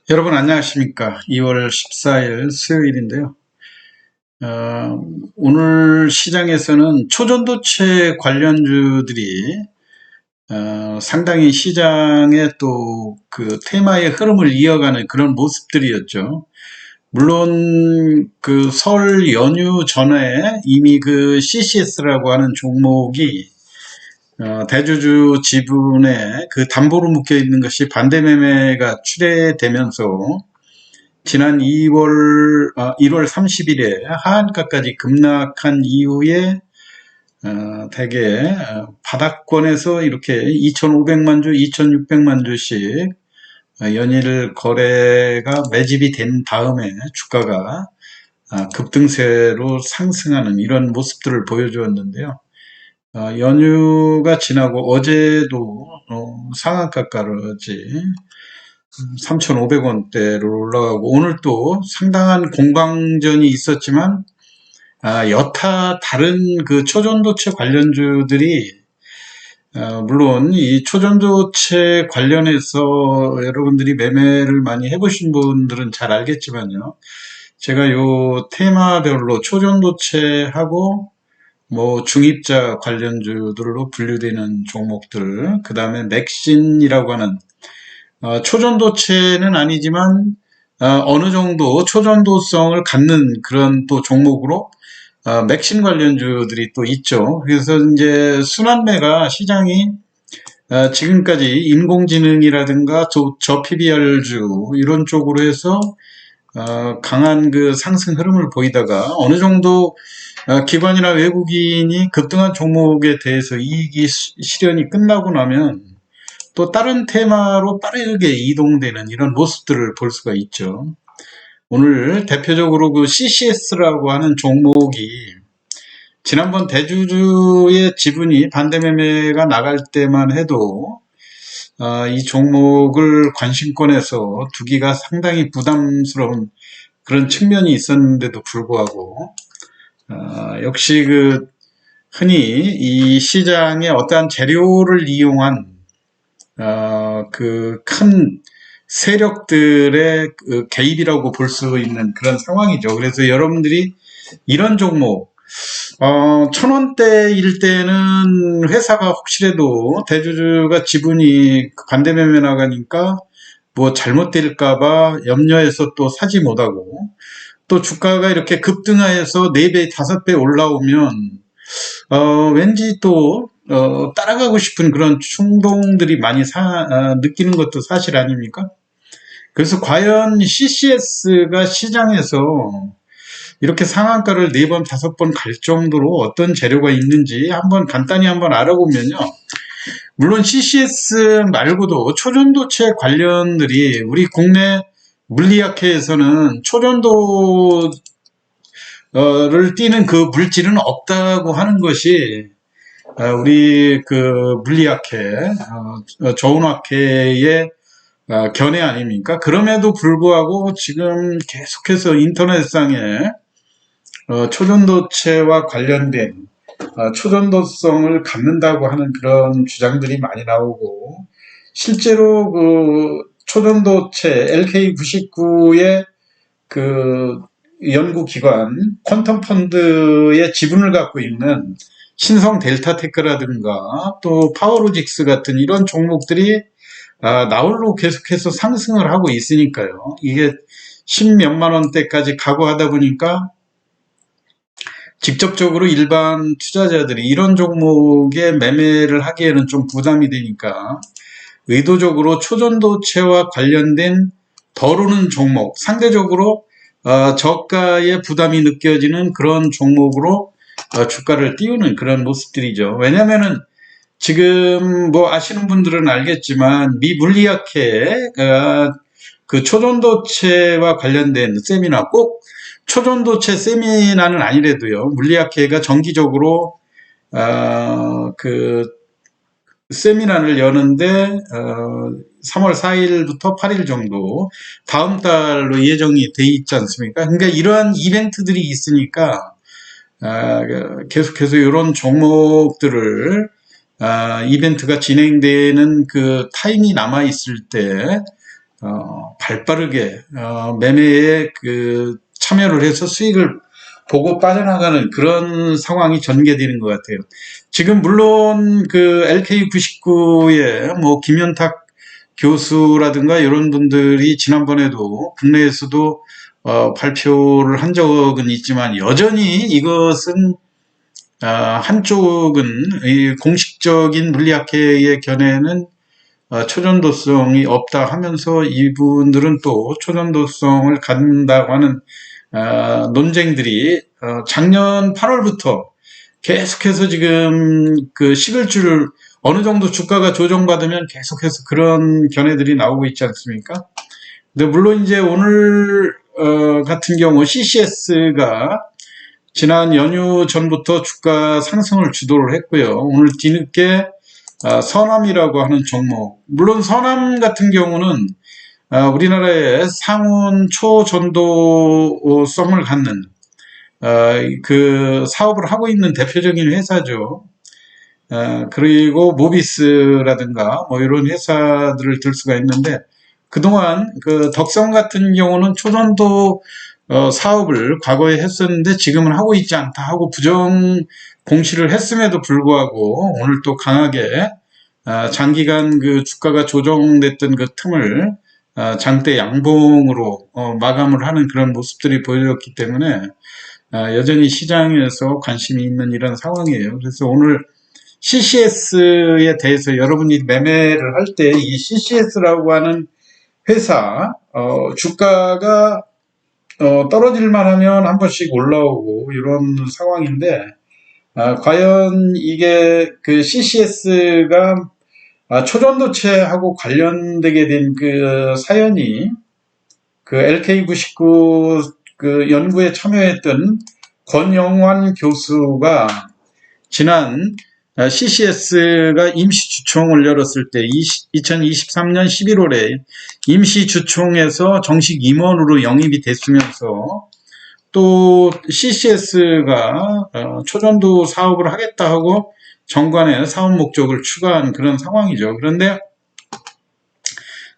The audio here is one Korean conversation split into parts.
여러분 안녕하십니까? 2월 14일 수요일인데요. 오늘 시장에서는 초전도체 관련주들이 상당히 시장의 또 그 테마의 흐름을 이어가는 그런 모습들이었죠. 물론 그 설 연휴 전에 이미 그 CCS라고 하는 종목이 대주주 지분에 그 담보로 묶여 있는 것이 반대 매매가 출회되면서 지난 1월 30일에 하한가까지 급락한 이후에 대개 바닥권에서 이렇게 2,500만 주, 2,600만 주씩 연일 거래가 매집이 된 다음에 주가가 급등세로 상승하는 이런 모습들을 보여주었는데요. 연휴가 지나고 어제도 상한가까지 3,500원대로 올라가고 오늘 또 상당한 공방전이 있었지만 여타 다른 그 초전도체 관련주들이 물론 이 초전도체 관련해서 여러분들이 매매를 많이 해보신 분들은 잘 알겠지만요. 제가 요 테마별로 초전도체하고 뭐 중입자 관련주들로 분류되는 종목들, 그 다음에 맥신이라고 하는 초전도체는 아니지만 어느 정도 초전도성을 갖는 그런 또 종목으로 맥신 관련주들이 또 있죠. 그래서 이제 순환매가 시장이 지금까지 인공지능이라든가 저 PBR주 이런 쪽으로 해서 강한 그 상승 흐름을 보이다가 어느 정도 기관이나 외국인이 급등한 종목에 대해서 이익이 실현이 끝나고 나면 또 다른 테마로 빠르게 이동되는 이런 모습들을 볼 수가 있죠. 오늘 대표적으로 그 CCS라고 하는 종목이 지난번 대주주의 지분이 반대 매매가 나갈 때만 해도 이 종목을 관심권에서 두기가 상당히 부담스러운 그런 측면이 있었는데도 불구하고 역시 그 흔히 이 시장의 어떠한 재료를 이용한 그 큰 세력들의 그 개입이라고 볼 수 있는 그런 상황이죠. 그래서 여러분들이 이런 종목, 1,000원대일 때는 회사가 혹시라도 대주주가 지분이 반대 매매 나가니까 뭐 잘못될까봐 염려해서 또 사지 못하고 또 주가가 이렇게 급등하여서 4배, 5배 올라오면 왠지 또 따라가고 싶은 그런 충동들이 많이 느끼는 것도 사실 아닙니까? 그래서 과연 CCS가 시장에서 이렇게 상한가를 4번, 5번 갈 정도로 어떤 재료가 있는지 간단히 한번 알아보면요. 물론 CCS 말고도 초전도체 관련들이 우리 국내 물리학회에서는 초전도를 띠는 그 물질은 없다고 하는 것이 우리 그 물리학회, 저운학회의 견해 아닙니까? 그럼에도 불구하고 지금 계속해서 인터넷상에 초전도체와 관련된 초전도성을 갖는다고 하는 그런 주장들이 많이 나오고 실제로 그 초전도체 LK99의 그 연구기관 퀀텀 펀드의 지분을 갖고 있는 신성 델타테크라든가 또 파워로직스 같은 이런 종목들이 나홀로 계속해서 상승을 하고 있으니까요. 이게 10몇만 원대까지 가고 하다 보니까 직접적으로 일반 투자자들이 이런 종목에 매매를 하기에는 좀 부담이 되니까 의도적으로 초전도체와 관련된 덜 오른 종목, 상대적으로 저가의 부담이 느껴지는 그런 종목으로 주가를 띄우는 그런 모습들이죠. 왜냐면은 지금 뭐 아시는 분들은 알겠지만 미 물리학회 그 초전도체와 관련된 세미나, 꼭 초전도체 세미나는 아니래도요, 물리학회가 정기적으로 그 세미나를 여는데 3월 4일부터 8일 정도 다음 달로 예정이 돼 있지 않습니까? 그러니까 이러한 이벤트들이 있으니까 계속해서 이런 종목들을 이벤트가 진행되는 그 타임이 남아 있을 때 발빠르게 매매에 참여를 해서 수익을 보고 빠져나가는 그런 상황이 전개되는 것 같아요. 지금 물론 LK99의 김현탁 교수라든가 이런 분들이 지난번에도 국내에서도 발표를 한 적은 있지만, 여전히 이것은 한쪽은 이 공식적인 물리학회의 견해는 초전도성이 없다 하면서, 이분들은 또 초전도성을 갖는다고 하는 논쟁들이 작년 8월부터 계속해서 지금 식을 줄, 어느 정도 주가가 조정받으면 계속해서 그런 견해들이 나오고 있지 않습니까? 근데 물론 이제 오늘 같은 경우 CCS가 지난 연휴 전부터 주가 상승을 주도를 했고요. 오늘 뒤늦게 선암이라고 하는 종목, 물론 선암 같은 경우는 우리나라의 상온 초전도성을 갖는 사업을 하고 있는 대표적인 회사죠. 그리고 모비스라든가 이런 회사들을 들 수가 있는데, 그동안 덕성 같은 경우는 초전도 사업을 과거에 했었는데 지금은 하고 있지 않다 하고 부정 공시를 했음에도 불구하고 오늘 또 강하게 장기간 주가가 조정됐던 틈을 장대 양봉으로 마감을 하는 그런 모습들이 보여졌기 때문에 여전히 시장에서 관심이 있는 이런 상황이에요. 그래서 오늘 CCS에 대해서 여러분이 매매를 할 때 이 CCS라고 하는 회사 주가가 떨어질만 하면 한 번씩 올라오고 이런 상황인데, 과연 이게 CCS가 초전도체하고 관련되게 된 사연이 LK99 연구에 참여했던 권영환 교수가 지난 CCS가 임시주총을 열었을 때 2023년 11월에 임시주총에서 정식 임원으로 영입이 됐으면서, 또 CCS가 초전도 사업을 하겠다 하고 정관에 사업 목적을 추가한 그런 상황이죠. 그런데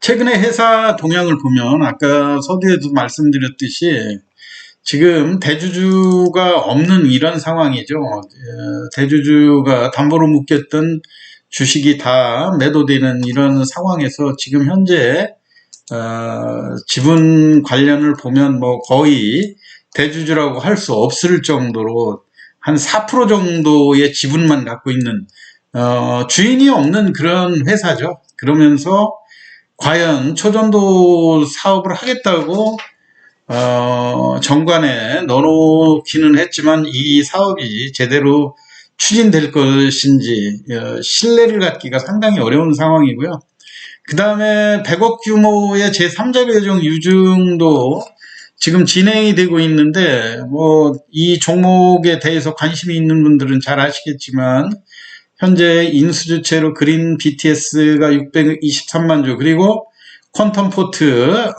최근에 회사 동향을 보면 아까 서두에도 말씀드렸듯이 지금 대주주가 없는 이런 상황이죠. 대주주가 담보로 묶였던 주식이 다 매도되는 이런 상황에서 지금 현재 지분 관련을 보면 거의 대주주라고 할 수 없을 정도로 한 4% 정도의 지분만 갖고 있는 주인이 없는 그런 회사죠. 그러면서 과연 초전도 사업을 하겠다고 정관에 넣어놓기는 했지만 이 사업이 제대로 추진될 것인지 신뢰를 갖기가 상당히 어려운 상황이고요. 그 다음에 100억 규모의 제3자 배정 유증도 지금 진행이 되고 있는데, 이 종목에 대해서 관심이 있는 분들은 잘 아시겠지만 현재 인수주체로 그린 BTS가 623만 주, 그리고 퀀텀포트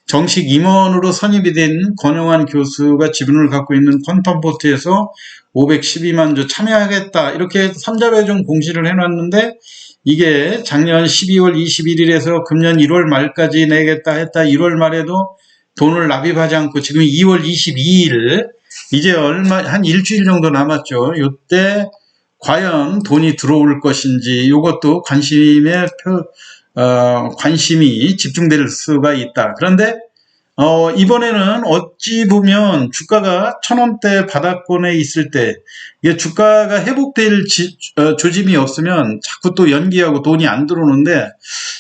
정식 임원으로 선임이 된 권영환 교수가 지분을 갖고 있는 퀀텀포트에서 512만 주 참여하겠다, 이렇게 3자 배정 공시를 해놨는데, 이게 작년 12월 21일에서 금년 1월 말까지 내겠다 했다 1월 말에도 돈을 납입하지 않고 지금 2월 22일, 이제 한 일주일 정도 남았죠. 이때 과연 돈이 들어올 것인지, 이것도 관심이 집중될 수가 있다. 그런데 이번에는 어찌 보면 주가가 1,000원대 바닥권에 있을 때, 이게 주가가 회복될 조짐이 없으면 자꾸 또 연기하고 돈이 안 들어오는데,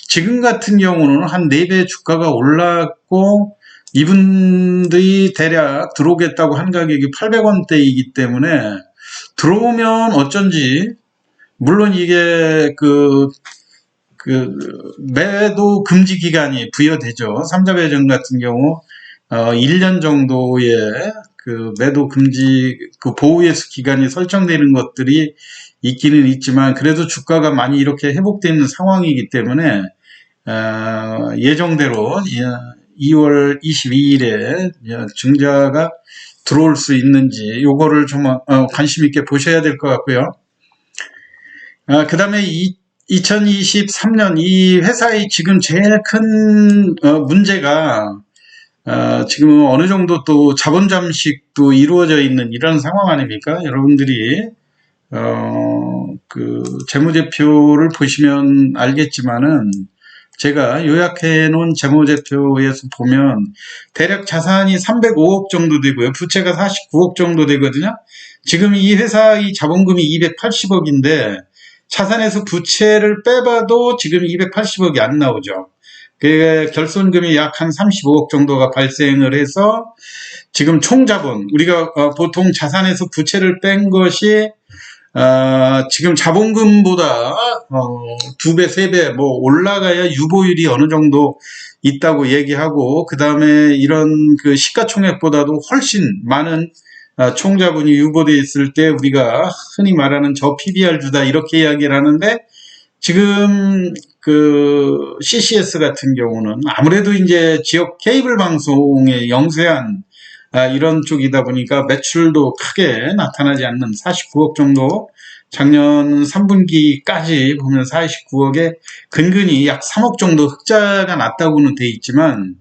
지금 같은 경우는 한 4배 주가가 올랐고 이분들이 대략 들어오겠다고 한 가격이 800원대이기 때문에 들어오면 어쩐지, 물론 이게 매도 금지 기간이 부여되죠. 3자 배정 같은 경우 1년 정도의 매도 금지 보호예수 기간이 설정되는 것들이 있기는 있지만, 그래도 주가가 많이 이렇게 회복되는 상황이기 때문에 예정대로 2월 22일에 증자가 들어올 수 있는지 요거를 좀 관심 있게 보셔야 될 것 같고요. 그 다음에 2023년 이 회사의 지금 제일 큰 문제가 지금 어느 정도 또 자본 잠식도 이루어져 있는 이런 상황 아닙니까? 여러분들이 그 재무제표를 보시면 알겠지만은 제가 요약해 놓은 재무제표에서 보면 대략 자산이 305억 정도 되고요. 부채가 49억 정도 되거든요. 지금 이 회사의 자본금이 280억인데 자산에서 부채를 빼봐도 지금 280억이 안 나오죠. 그 결손금이 약 한 35억 정도가 발생을 해서 지금 총자본, 우리가 보통 자산에서 부채를 뺀 것이 지금 자본금보다 2배, 3배 뭐 올라가야 유보율이 어느 정도 있다고 얘기하고, 그 다음에 이런 그 시가총액보다도 훨씬 많은 총자본이 유보되어 있을 때 우리가 흔히 말하는 저 PBR 주다 이렇게 이야기를 하는데, 지금 그 CCS 같은 경우는 아무래도 이제 지역 케이블 방송에 영세한 이런 쪽이다 보니까 매출도 크게 나타나지 않는 49억 정도, 작년 3분기까지 보면 49억에 근근히 약 3억 정도 흑자가 났다고는 돼 있지만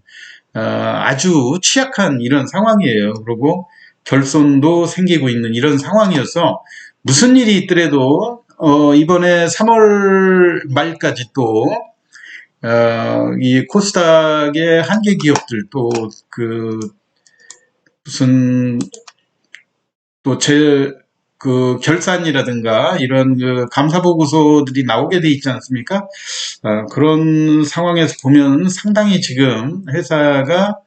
아주 취약한 이런 상황이에요. 그리고 결손도 생기고 있는 이런 상황이어서 무슨 일이 있더라도 이번에 3월 말까지 또 이 코스닥의 한계 기업들 또 그 무슨 또 그 결산이라든가 이런 그 감사 보고서들이 나오게 돼 있지 않습니까? 그런 상황에서 보면 상당히 지금 회사가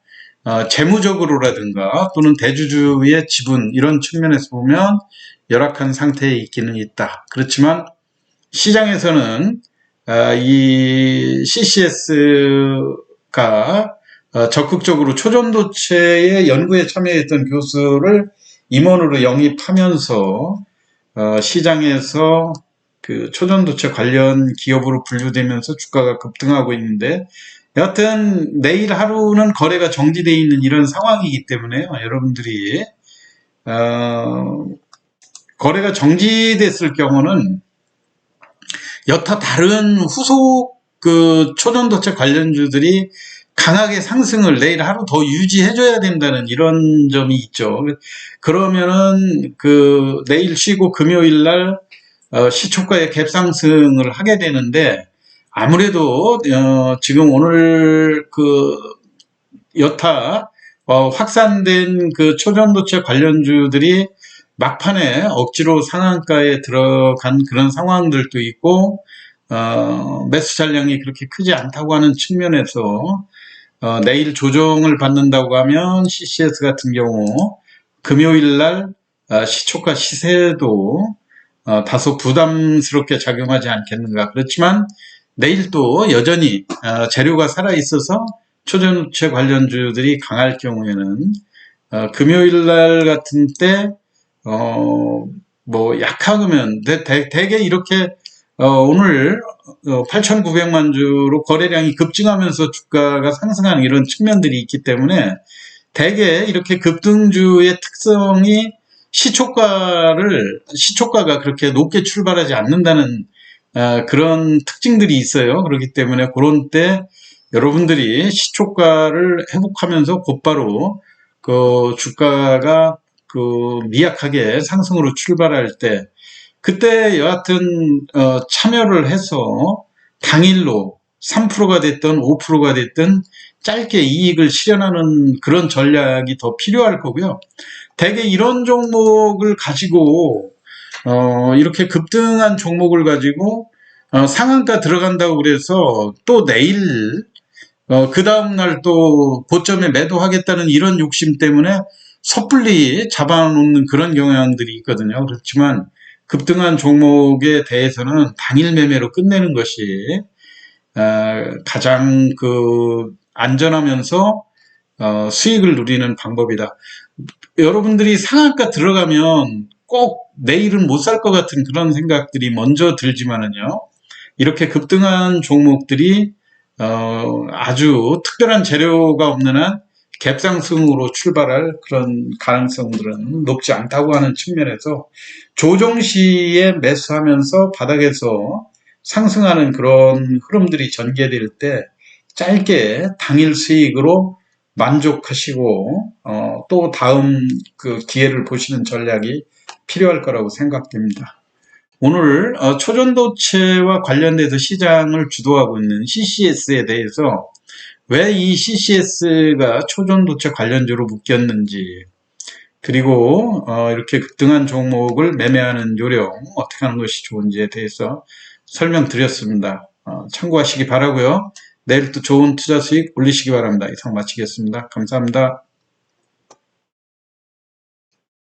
재무적으로라든가 또는 대주주의 지분 이런 측면에서 보면 열악한 상태에 있기는 있다. 그렇지만 시장에서는 이 CCS가 적극적으로 초전도체의 연구에 참여했던 교수를 임원으로 영입하면서 시장에서 그 초전도체 관련 기업으로 분류되면서 주가가 급등하고 있는데, 여하튼 내일 하루는 거래가 정지되어 있는 이런 상황이기 때문에요. 여러분들이 거래가 정지됐을 경우는 여타 다른 후속 그 초전도체 관련주들이 강하게 상승을 내일 하루 더 유지해줘야 된다는 이런 점이 있죠. 그러면은 그 내일 쉬고 금요일 날 시초가의 갭상승을 하게 되는데, 아무래도 지금 오늘 그 여타 확산된 그 초전도체 관련주들이 막판에 억지로 상한가에 들어간 그런 상황들도 있고, 매수 잔량이 그렇게 크지 않다고 하는 측면에서 내일 조정을 받는다고 하면 CCS 같은 경우 금요일 날 시초가 시세도 다소 부담스럽게 작용하지 않겠는가. 그렇지만 내일 또 여전히 재료가 살아 있어서 초전도체 관련주들이 강할 경우에는 금요일 날 같은 때 뭐 약하면 대개 이렇게 오늘 8,900만 주로 거래량이 급증하면서 주가가 상승하는 이런 측면들이 있기 때문에 대개 이렇게 급등주의 특성이 시초가가 그렇게 높게 출발하지 않는다는 그런 특징들이 있어요. 그렇기 때문에 그런 때 여러분들이 시초가를 회복하면서 곧바로 그 주가가 그 미약하게 상승으로 출발할 때, 그때 여하튼 참여를 해서 당일로 3%가 됐든 5%가 됐든 짧게 이익을 실현하는 그런 전략이 더 필요할 거고요. 대개 이런 종목을 가지고 이렇게 급등한 종목을 가지고 상한가 들어간다고 그래서 또 내일 그 다음날 또 고점에 매도하겠다는 이런 욕심 때문에 섣불리 잡아놓는 그런 경향들이 있거든요. 그렇지만 급등한 종목에 대해서는 당일 매매로 끝내는 것이 가장 그 안전하면서 수익을 누리는 방법이다. 여러분들이 상한가 들어가면 꼭 내일은 못 살 것 같은 그런 생각들이 먼저 들지만은요, 이렇게 급등한 종목들이 아주 특별한 재료가 없는 한 갭상승으로 출발할 그런 가능성들은 높지 않다고 하는 측면에서 조정 시에 매수하면서 바닥에서 상승하는 그런 흐름들이 전개될 때 짧게 당일 수익으로 만족하시고 또 다음 그 기회를 보시는 전략이 필요할 거라고 생각됩니다. 오늘 초전도체와 관련돼서 시장을 주도하고 있는 CCS에 대해서 왜 이 CCS가 초전도체 관련주로 묶였는지, 그리고 이렇게 급등한 종목을 매매하는 요령 어떻게 하는 것이 좋은지에 대해서 설명드렸습니다. 참고하시기 바라고요. 내일 또 좋은 투자 수익 올리시기 바랍니다. 이상 마치겠습니다. 감사합니다.